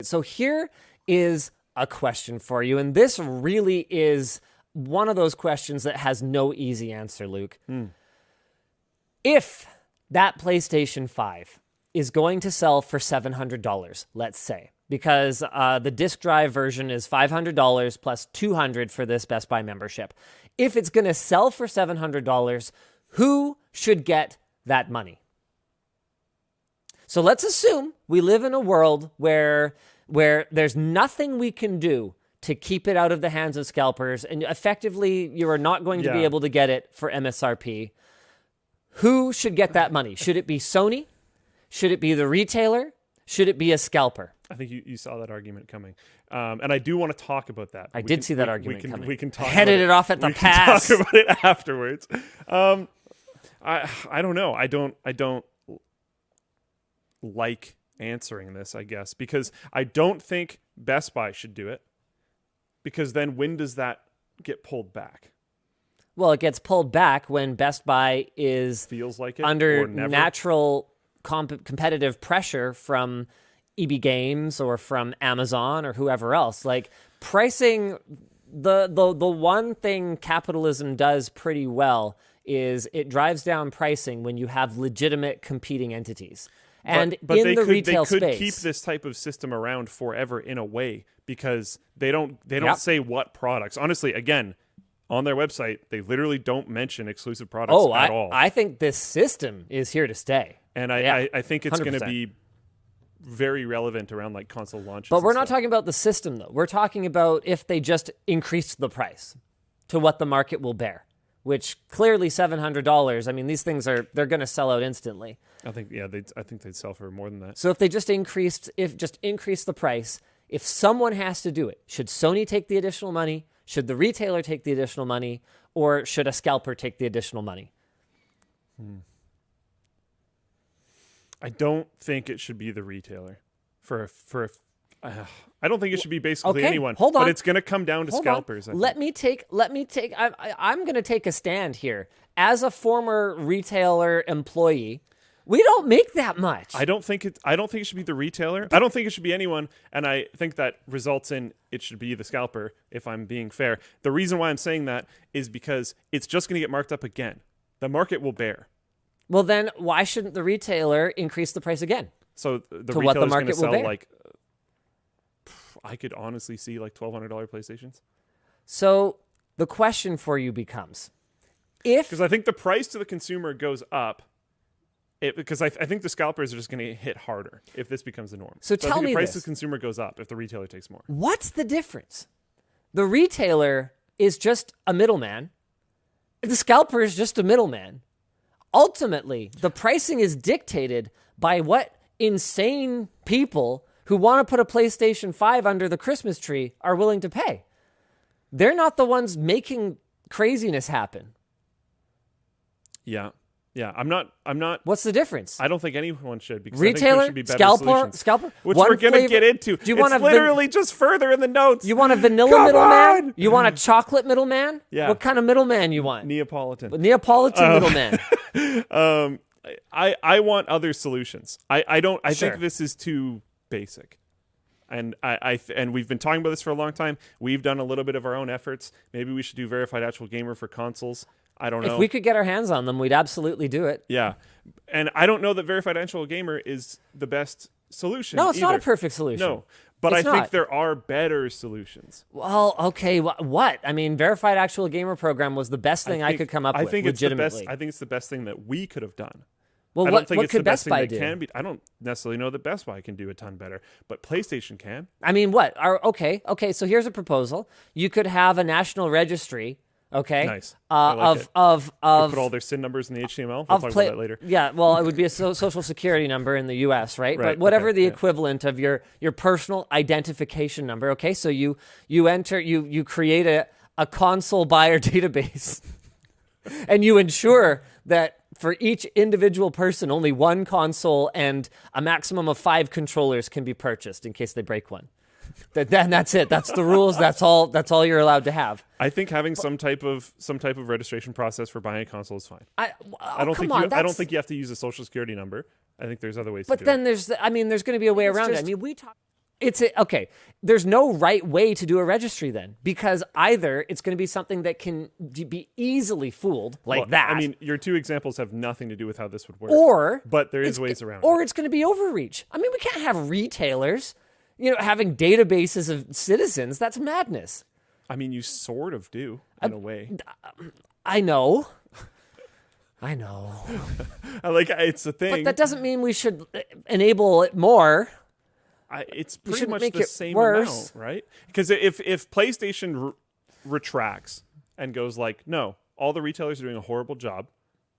So here is a question for you, and this really is one of those questions that has no easy answer, Luke. If that PlayStation 5 is going to sell for $700, let's say, because the disk drive version is $500 plus $200 for this Best Buy membership. If it's going to sell for $700, who should get that money? So let's assume we live in a world where there's nothing we can do to keep it out of the hands of scalpers, and effectively you are not going to be able to get it for MSRP. Who should get that money? Should it be Sony? Should it be the retailer? Should it be a scalper? I think you saw that argument coming. And I do want to talk about that. I did see that argument coming. We can talk Headed it off at the pass. We can talk about it afterwards. I don't know. I don't like answering this, I guess, because I don't think Best Buy should do it, because then when does that get pulled back? Well, it gets pulled back when Best Buy feels like it, under natural competitive pressure from EB Games or from Amazon or whoever else. Like, pricing, the one thing capitalism does pretty well is it drives down pricing when you have legitimate competing entities. And but in the retail space, they could keep this type of system around forever in a way, because they don't say what products. Honestly, again, on their website, they literally don't mention exclusive products at all. I think this system is here to stay. And I think it's going to be very relevant around like console launches. But we're not talking about the system, though. We're talking about if they just increased the price to what the market will bear, which clearly $700. I mean, these things they're going to sell out instantly. I think they'd sell for more than that. So if they just increased the price, if someone has to do it, should Sony take the additional money? Should the retailer take the additional money? Or should a scalper take the additional money? I don't think it should be the retailer. I don't think it should be basically anyone. Hold on. But it's going to come down to scalpers. I'm going to take a stand here. As a former retailer employee, we don't make that much. I don't think it should be the retailer. I don't think it should be anyone, and I think that results in it should be the scalper, if I'm being fair. The reason why I'm saying that is because it's just going to get marked up again. The market will bear. Well, then why shouldn't the retailer increase the price again? So the retailer's going to sell like, I could honestly see like $1,200 PlayStations. So the question for you becomes, because I think the price to the consumer goes up, because I think the scalpers are just going to hit harder if this becomes the norm. So tell I think me the price this. to the consumer goes up if the retailer takes more. What's the difference? The retailer is just a middleman. The scalper is just a middleman. Ultimately, the pricing is dictated by what insane people who want to put a PlayStation 5 under the Christmas tree are willing to pay. They're not the ones making craziness happen. Yeah. I'm not. What's the difference? I don't think anyone should, because retailer, I think there should be better solutions, scalper, which we're going to get into. Do you want literally just further in the notes? You want a vanilla middleman? You want a chocolate middleman? Yeah. What kind of middleman you want? Neapolitan middleman. I want other solutions. I don't. I Sure. think this is too basic. And and we've been talking about this for a long time. We've done a little bit of our own efforts. Maybe we should do verified actual gamer for consoles. I don't know. If we could get our hands on them, we'd absolutely do it. Yeah. And I don't know that verified actual gamer is the best solution. No, it's either. not a perfect solution. No. But It's I think not. there are better solutions. Well, okay, what? I mean, verified actual gamer program was the best thing I could come up with, legitimately. I think it's the best thing that we could have done. Well, I don't think what it's could the best Best Buy thing do? that can be. I don't necessarily know that Best Buy can do a ton better, but PlayStation can. I mean, what? Okay, so here's a proposal. You could have a national registry, okay? Nice. I like it. Of put all their SIN numbers in the HTML. We'll talk about that later. Yeah, well, it would be a social security number in the U.S., right? Right, But whatever okay, the yeah. equivalent of your personal identification number, okay? So you create a console buyer database, and you ensure that for each individual person, only one console and a maximum of 5 controllers can be purchased in case they break one. That's it. That's the rules. That's all you're allowed to have. I think having some type of registration process for buying a console is fine. I don't think you have to use a social security number. I think there's other ways to do it. But then there's going to be a way around it. I mean, Okay. There's no right way to do a registry then, because either it's going to be something that can be easily fooled like Well, that. I mean, your two examples have nothing to do with how this would work. But there is ways around it. Or it's going to be overreach. I mean, we can't have retailers, having databases of citizens. That's madness. I mean, you sort of do in a way. I know. It's a thing. But that doesn't mean we should enable it more. It's pretty much make the it same worse. amount, right? Because if PlayStation retracts and goes like, no, all the retailers are doing a horrible job.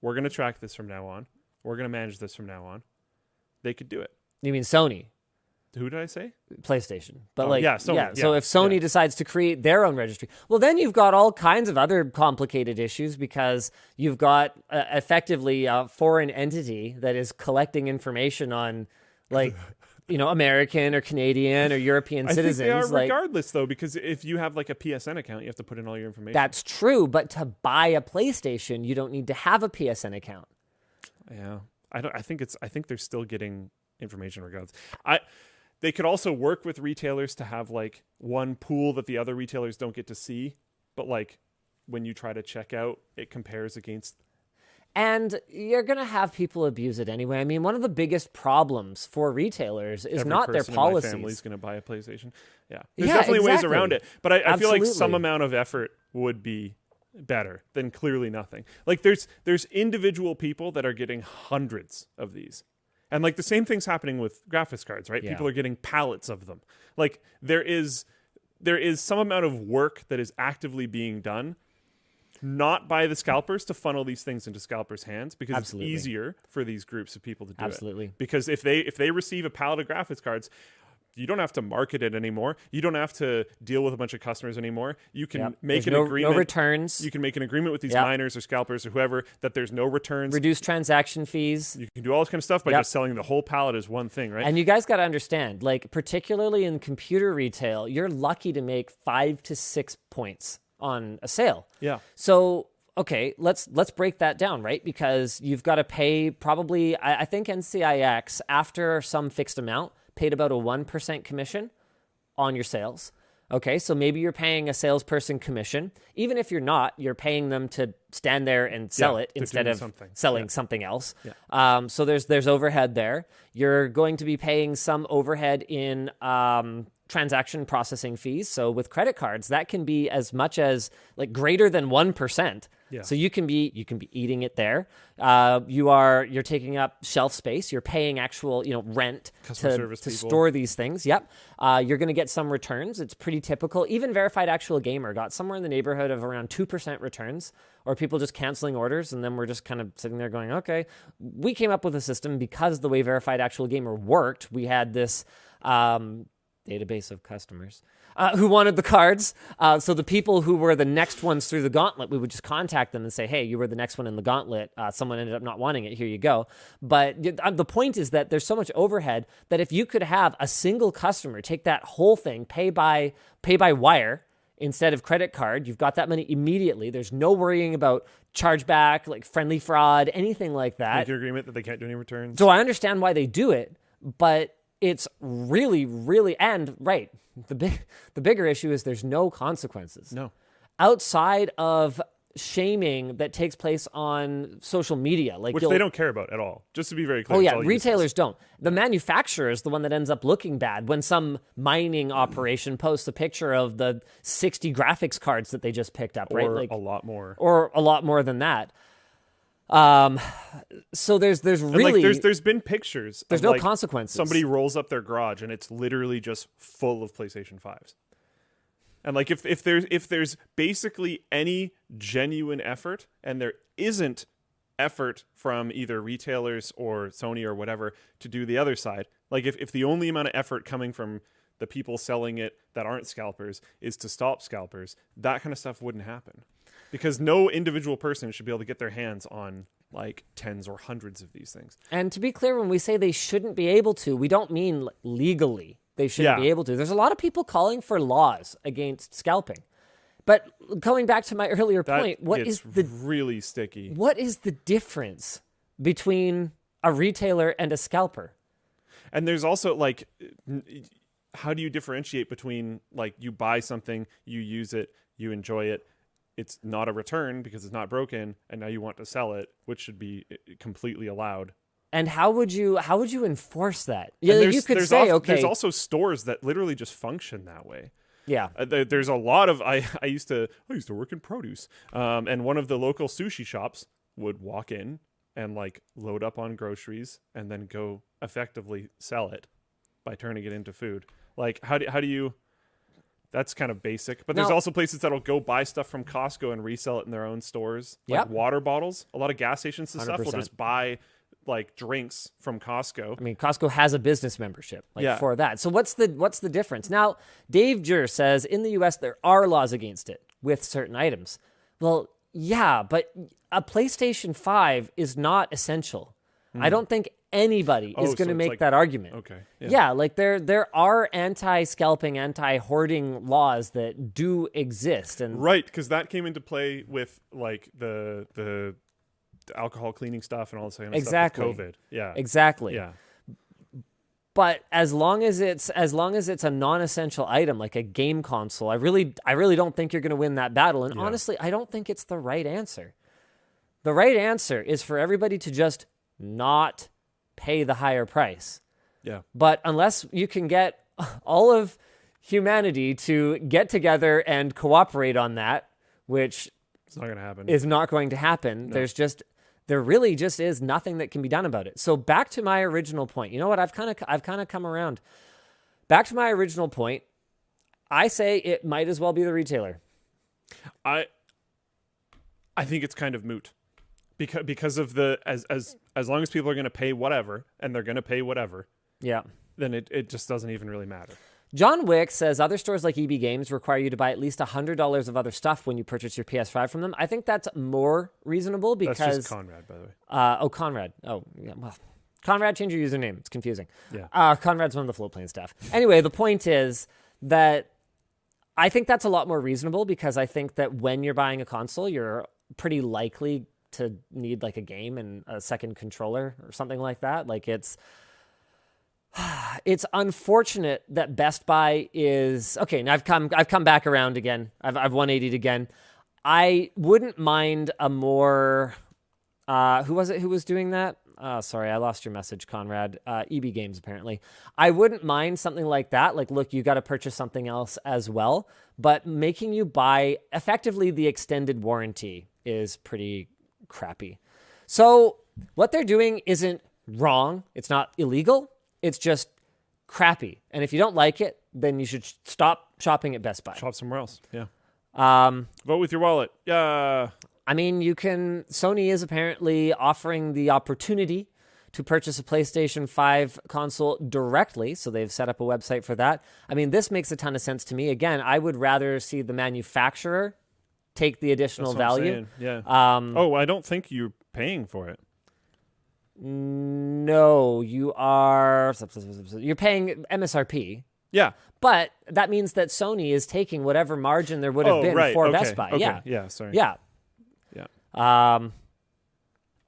We're going to track this from now on. We're going to manage this from now on. They could do it. You mean Sony? Who did I say? PlayStation. But Sony. So if Sony decides to create their own registry, well, then you've got all kinds of other complicated issues because you've got effectively a foreign entity that is collecting information on American or Canadian or European citizens. I think they are regardless, though, because if you have a PSN account, you have to put in all your information. That's true, but to buy a PlayStation, you don't need to have a PSN account. Yeah, I think they're still getting information regardless. They could also work with retailers to have one pool that the other retailers don't get to see, but when you try to check out, it compares against. And you're going to have people abuse it anyway. I mean, one of the biggest problems for retailers is not their policies. My family's going to buy a PlayStation. Yeah. There's definitely ways around it. But I feel like some amount of effort would be better than clearly nothing. There's individual people that are getting hundreds of these. And the same thing's happening with graphics cards, right? Yeah. People are getting pallets of them. There is some amount of work that is actively being done, not by the scalpers, to funnel these things into scalpers' hands, because it's easier for these groups of people to do it. Because if they receive a pallet of graphics cards, you don't have to market it anymore. You don't have to deal with a bunch of customers anymore. You can make an agreement. No returns. You can make an agreement with these miners or scalpers or whoever that there's no returns. Reduce transaction fees. You can do all this kind of stuff by just selling the whole pallet as one thing, right? And you guys got to understand, particularly in computer retail, you're lucky to make 5 to 6 points on a sale. Yeah. So, okay, let's break that down, right? Because you've got to pay probably, I think NCIX, after some fixed amount, paid about a 1% commission on your sales. Okay, so maybe you're paying a salesperson commission. Even if you're not, you're paying them to stand there and sell it instead of selling something else. Yeah. So there's overhead there. You're going to be paying some overhead in transaction processing fees. So with credit cards, that can be as much as greater than 1%. Yeah. So you can be eating it there. You're taking up shelf space. You're paying actual rent to store these things. Yep. You're going to get some returns. It's pretty typical. Even Verified Actual Gamer got somewhere in the neighborhood of around 2% returns, or people just canceling orders, and then we're just kind of sitting there going, okay, we came up with a system because the way Verified Actual Gamer worked. We had this database of customers who wanted the cards. So the people who were the next ones through the gauntlet, we would just contact them and say, hey, you were the next one in the gauntlet. Someone ended up not wanting it. Here you go. But the point is that there's so much overhead that if you could have a single customer take that whole thing, pay by wire instead of credit card, you've got that money immediately. There's no worrying about chargeback, friendly fraud, anything like that. Make your agreement that they can't do any returns. So I understand why they do it, but it's really, really, and right, the bigger issue is there's no consequences. No. Outside of shaming that takes place on social media. Which they don't care about at all. Just to be very clear. Oh, yeah, retailers don't. The manufacturer is the one that ends up looking bad when some mining operation posts a picture of the 60 graphics cards that they just picked up, right? Or a lot more. Or a lot more than that. So there's really there's been pictures. There's no consequences. Somebody rolls up their garage and it's literally just full of PlayStation 5s. And if there's basically any genuine effort, and there isn't effort from either retailers or Sony or whatever to do the other side, if the only amount of effort coming from the people selling it that aren't scalpers is to stop scalpers, that kind of stuff wouldn't happen. Because no individual person should be able to get their hands on tens or hundreds of these things. And to be clear, when we say they shouldn't be able to, we don't mean legally they shouldn't be able to. There's a lot of people calling for laws against scalping. But going back to my earlier point, really sticky. What is the difference between a retailer and a scalper? And there's also how do you differentiate between like you buy something, you use it, you enjoy it, it's not a return because it's not broken, and now you want to sell it, which should be completely allowed. And how would you enforce that? Yeah, And you could say, okay. There's also stores that literally just function that way. Yeah. There's a lot of I used to work in produce, and one of the local sushi shops would walk in and like load up on groceries and then go effectively sell it by turning it into food. Like how do you? That's kind of basic, but there's also places that'll go buy stuff from Costco and resell it in their own stores. Like water bottles. A lot of gas stations and 100%. stuff will just buy like drinks from Costco. I mean, Costco has a business membership for that. So what's the difference? Now, Dave Jur says in the US there are laws against it with certain items. Well, yeah, but a PlayStation 5 is not essential. I don't think anybody is going to make that argument. Okay. Yeah, like there are anti-scalping, anti-hoarding laws that do exist, and right, because that came into play with like the alcohol cleaning stuff and all this kind of stuff with COVID. Yeah. Exactly. Yeah. But as long as it's a non-essential item like a game console, I really don't think you're going to win that battle. And honestly, I don't think it's the right answer. The right answer is for everybody to just not pay the higher price. Yeah. But unless you can get all of humanity to get together and cooperate on that, which it's not going to happen. Is not going to happen. No. There really just is nothing that can be done about it. So back to my original point. You know what? I've kind of come around. Back to my original point. I say it might as well be the retailer. I think it's kind of moot. Because of the as long as people are going to pay whatever, and they're going to pay whatever. Yeah. Then it just doesn't even really matter. John Wick says other stores like EB Games require you to buy at least $100 of other stuff when you purchase your PS5 from them. I think that's more reasonable because... That's just Conrad, by the way. Conrad. Oh, yeah, well, Conrad, change your username. It's confusing. Yeah. Conrad's one of the float plane staff. Anyway, the point is that I think that's a lot more reasonable because I think that when you're buying a console, you're pretty likely to need like a game and a second controller or something like that. Like it's unfortunate that Best Buy is okay. Now I've come back around again. I've 180'd again. I wouldn't mind a more. Who was it who was doing that? Sorry, I lost your message, Conrad. EB Games apparently. I wouldn't mind something like that. Like, look, you got to purchase something else as well. But making you buy effectively the extended warranty is pretty crappy. So what they're doing isn't wrong. It's not illegal. It's just crappy. And if you don't like it, then you should stop shopping at Best Buy. Shop somewhere else. Yeah. Vote with your wallet. Yeah. I mean, Sony is apparently offering the opportunity to purchase a PlayStation 5 console directly. So they've set up a website for that. I mean, this makes a ton of sense to me. Again, I would rather see the manufacturer take the additional value. Yeah. I don't think you're paying for it. No, you're paying MSRP. Yeah. But that means that Sony is taking whatever margin there would have been for Best Buy. Okay. Yeah. Yeah, sorry. Yeah. Yeah.